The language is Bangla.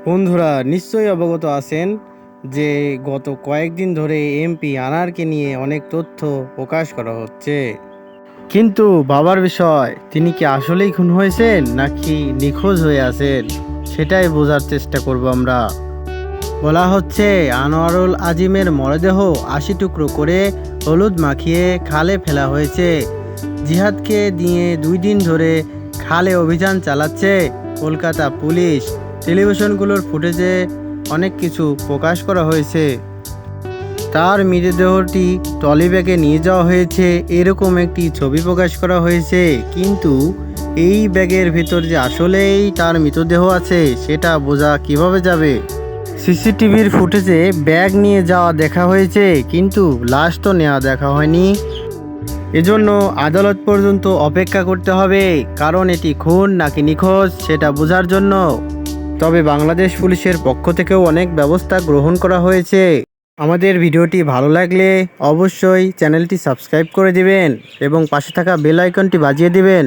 বন্ধুরা নিশ্চয়ই অবগত আছেন যে গত কয়েকদিন ধরে এমপি আনারকে নিয়ে অনেক তথ্য প্রকাশ করা হচ্ছে, কিন্তু বাবার বিষয় তিনি কি আসলেই খুন হয়েছেন নাকি নিখোঁজ হয়ে আছেন সেটাই বোঝার চেষ্টা করব আমরা। বলা হচ্ছে আনোয়ারুল আজিমের মরদেহ ৮০ টুকরো করে হলুদ মাখিয়ে খালে ফেলা হয়েছে। জিহাদকে নিয়ে ২ দিন ধরে খালে অভিযান চালাচ্ছে কলকাতা পুলিশ। টেলিভিশনগুলোর ফুটেজে অনেক কিছু প্রকাশ করা হয়েছে। তার মৃতদেহটি ট্রলি ব্যাগে নিয়ে যাওয়া হয়েছে এরকম একটি ছবি প্রকাশ করা হয়েছে, কিন্তু এই ব্যাগের ভিতর যে আসলেই তার মৃতদেহ আছে সেটা বোঝা কিভাবে যাবে? সিসিটিভির ফুটেজে ব্যাগ নিয়ে যাওয়া দেখা হয়েছে, কিন্তু লাশ তো নেওয়া দেখা হয়নি। এজন্য আদালত পর্যন্ত অপেক্ষা করতে হবে, কারণ এটি খুন নাকি নিখোঁজ সেটা বোঝার জন্য। তবে বাংলাদেশ পুলিশের পক্ষ থেকেও অনেক ব্যবস্থা গ্রহণ করা হয়েছে। আমাদের ভিডিওটি ভালো লাগলে অবশ্যই চ্যানেলটি সাবস্ক্রাইব করে দিবেন এবং পাশে থাকা বেল আইকনটি বাজিয়ে দিবেন।